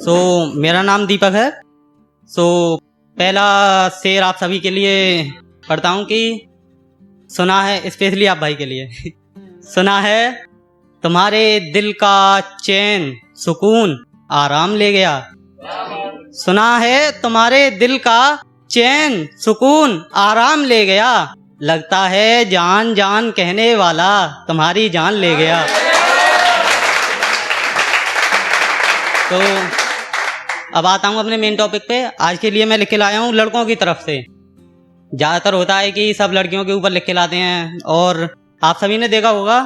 सो मेरा नाम दीपक है। सो पहला शेर आप सभी के लिए पढ़ता हूँ कि सुना है, स्पेशली आप भाई के लिए सुना है तुम्हारे दिल का चैन सुकून आराम ले गया। सुना है तुम्हारे दिल का चैन सुकून आराम ले गया। लगता है जान जान कहने वाला तुम्हारी जान ले गया। तो अब आता हूँ अपने मेन टॉपिक पे। आज के लिए मैं लिख के लाया हूँ लड़कों की तरफ से। ज़्यादातर होता है कि सब लड़कियों के ऊपर लिख के लाते हैं, और आप सभी ने देखा होगा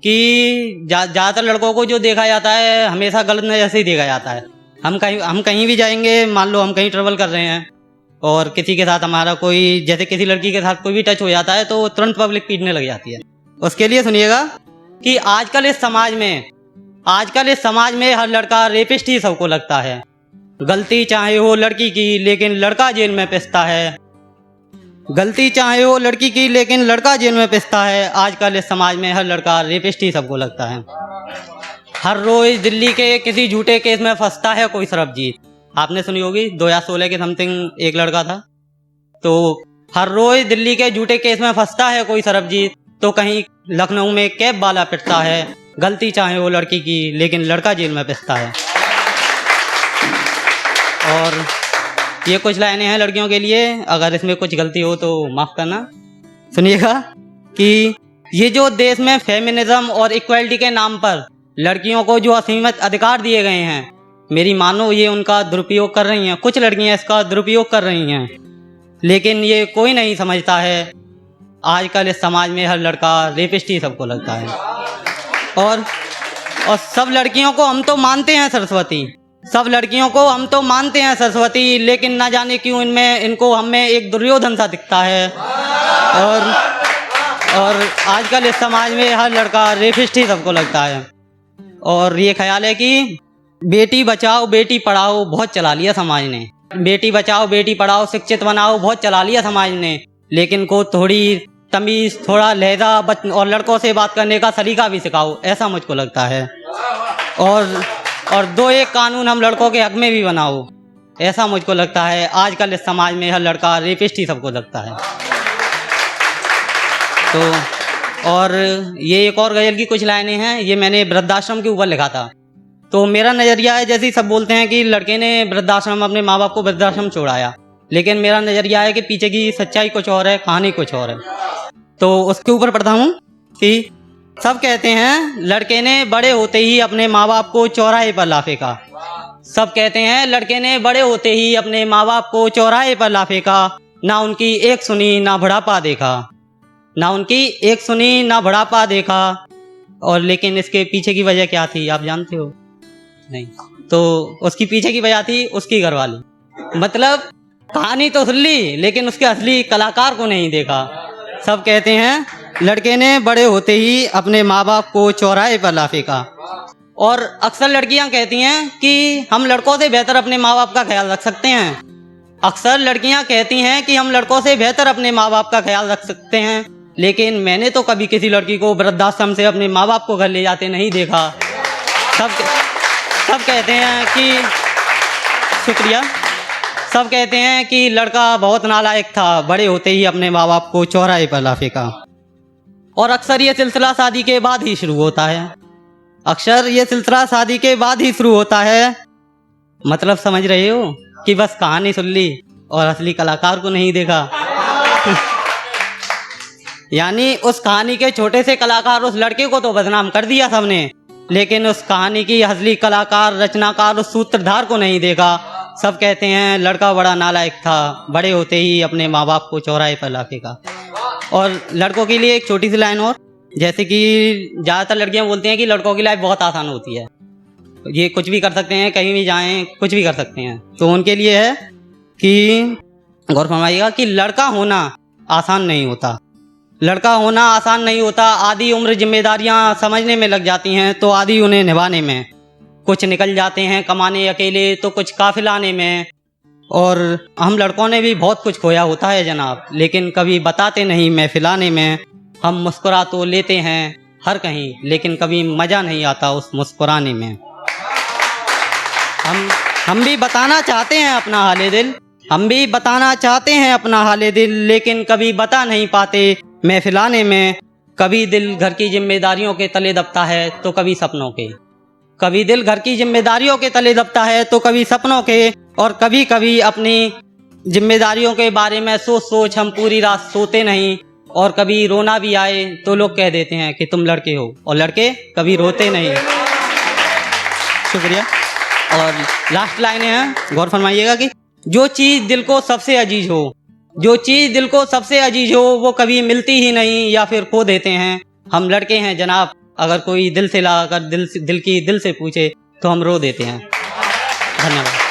कि ज़्यादातर लड़कों को जो देखा जाता है हमेशा गलत नज़र से ही देखा जाता है। हम कहीं भी जाएंगे, मान लो हम कहीं ट्रेवल कर रहे हैं और किसी के साथ हमारा कोई, जैसे किसी लड़की के साथ कोई भी टच हो जाता है तो तुरंत पब्लिक पीटने लग जाती है। उसके लिए सुनिएगा कि आजकल इस समाज में हर लड़का रेपिस्ट ही सबको लगता है। गलती चाहे हो लड़की की लेकिन लड़का जेल में पिसता है। गलती चाहे हो लड़की की लेकिन लड़का जेल में पिसता है। आजकल इस समाज में हर लड़का रेपिस्ट ही सबको लगता है। हर रोज दिल्ली के किसी झूठे केस में फंसता है कोई सरबजीत। आपने सुनी होगी 2016 के समथिंग एक लड़का था। तो हर रोज दिल्ली के झूठे केस में फंसता है कोई सरबजीत, तो कहीं लखनऊ में कैब वाला पिटता है। गलती चाहे हो लड़की की लेकिन लड़का जेल में पिसता है। और ये कुछ लाइनें हैं लड़कियों के लिए, अगर इसमें कुछ गलती हो तो माफ़ करना। सुनिएगा कि ये जो देश में फेमिनिज्म और इक्वालिटी के नाम पर लड़कियों को जो असीमित अधिकार दिए गए हैं, मेरी मानो ये उनका दुरुपयोग कर रही हैं। कुछ लड़कियां इसका दुरुपयोग कर रही हैं, लेकिन ये कोई नहीं समझता है। आजकल इस समाज में हर लड़का रेपिस्ट ही सबको लगता है। और सब लड़कियों को हम तो मानते हैं सरस्वती, सब लड़कियों को हम तो मानते हैं सरस्वती, लेकिन ना जाने क्यों इनको हमें एक दुर्योधन सा दिखता है। और आजकल इस समाज में हर लड़का रेपिस्ट ही सबको लगता है। और ये ख्याल है कि बेटी बचाओ बेटी पढ़ाओ बहुत चला लिया समाज ने। बेटी बचाओ बेटी पढ़ाओ शिक्षित बनाओ बहुत चला लिया समाज ने, लेकिन को थोड़ी तमीज़, थोड़ा लहजा और लड़कों से बात करने का सलीका भी सिखाओ, ऐसा मुझको लगता है। और दो एक कानून हम लड़कों के हक में भी बनाओ, ऐसा मुझको लगता है। आजकल इस समाज में हर लड़का रेपिस्ट ही सबको लगता है। तो और ये एक और गज़ल की कुछ लाइनें हैं, ये मैंने वृद्धाश्रम के ऊपर लिखा था। तो मेरा नज़रिया है, जैसे ही सब बोलते हैं कि लड़के ने वृद्धाश्रम, अपने माँ बाप को वृद्धाश्रम छोड़ाया, लेकिन मेरा नज़रिया है कि पीछे की सच्चाई कुछ और है, कहानी कुछ और है। तो उसके ऊपर पढ़ता हूँ कि सब कहते हैं लड़के ने बड़े होते ही अपने माँ बाप को चौराहे पर ला फेंका। सब कहते हैं लड़के ने बड़े होते ही अपने माँ बाप को चौराहे पर ला फेंका। ना उनकी एक सुनी ना बुढ़ापा देखा, ना उनकी एक सुनी ना बुढ़ापा देखा। और लेकिन इसके पीछे की वजह क्या थी आप जानते हो? नहीं। तो उसकी पीछे की वजह थी उसकी घरवाली। मतलब कहानी तो सुन ली लेकिन उसके असली कलाकार को नहीं देखा। सब कहते हैं लड़के ने बड़े होते ही अपने माँ बाप को चौराहे पर ला फेंका। और अक्सर लड़कियां कहती हैं कि हम लड़कों से बेहतर अपने माँ बाप का ख्याल रख सकते हैं। अक्सर लड़कियां कहती हैं कि हम लड़कों से बेहतर अपने माँ बाप का ख्याल रख सकते हैं, लेकिन मैंने तो कभी किसी लड़की को वृद्धाश्रम से अपने माँ बाप को घर ले जाते नहीं देखा। सब कहते हैं कि शुक्रिया। सब कहते हैं कि लड़का बहुत नालायक था, बड़े होते ही अपने माँ बाप को चौराहे पर ला फेंका। और अक्सर ये सिलसिला शादी के बाद ही शुरू होता है। अक्सर ये सिलसिला शादी के बाद ही शुरू होता है। मतलब समझ रहे हो कि बस कहानी सुन ली और असली कलाकार को नहीं देखा। यानी उस कहानी के छोटे से कलाकार उस लड़के को तो बदनाम कर दिया सबने, लेकिन उस कहानी की असली कलाकार, रचनाकार, उस सूत्रधार को नहीं देखा। सब कहते हैं लड़का बड़ा नालायक था, बड़े होते ही अपने माँ बाप को चौराहे पर ला फेंका। और लड़कों के लिए एक छोटी सी लाइन और, जैसे कि ज़्यादातर लड़कियां बोलती हैं कि लड़कों की लाइफ बहुत आसान होती है, ये कुछ भी कर सकते हैं, कहीं भी जाएं कुछ भी कर सकते हैं। तो उनके लिए है कि गौर फरमाइएगा कि लड़का होना आसान नहीं होता। लड़का होना आसान नहीं होता। आधी उम्र जिम्मेदारियां समझने में लग जाती हैं तो आधी उन्हें निभाने में। कुछ निकल जाते हैं कमाने अकेले तो कुछ काफिलाने में। और हम लड़कों ने भी बहुत कुछ खोया होता है जनाब, लेकिन कभी बताते नहीं महफिलाने में। हम मुस्कुरा तो लेते हैं हर कहीं, लेकिन कभी मज़ा नहीं आता उस मुस्कुराने में। हम भी बताना चाहते हैं अपना हाले दिल, हम भी बताना चाहते हैं अपना हाले दिल, लेकिन कभी बता नहीं पाते महफिलाने में। कभी दिल घर की जिम्मेदारियों के तले दबता है तो कभी सपनों के, कभी दिल घर की जिम्मेदारियों के तले दबता है तो कभी सपनों के। और कभी कभी अपनी जिम्मेदारियों के बारे में सोच सोच हम पूरी रात सोते नहीं। और कभी रोना भी आए तो लोग कह देते हैं कि तुम लड़के हो, और लड़के कभी रोते नहीं। शुक्रिया। और लास्ट लाइनें हैं, गौर फरमाइएगा कि जो चीज़ दिल को सबसे अजीज हो, जो चीज़ दिल को सबसे अजीज हो वो कभी मिलती ही नहीं या फिर खो देते हैं। हम लड़के हैं जनाब, अगर कोई दिल से लाकर दिल की दिल से पूछे तो हम रो देते हैं। धन्यवाद।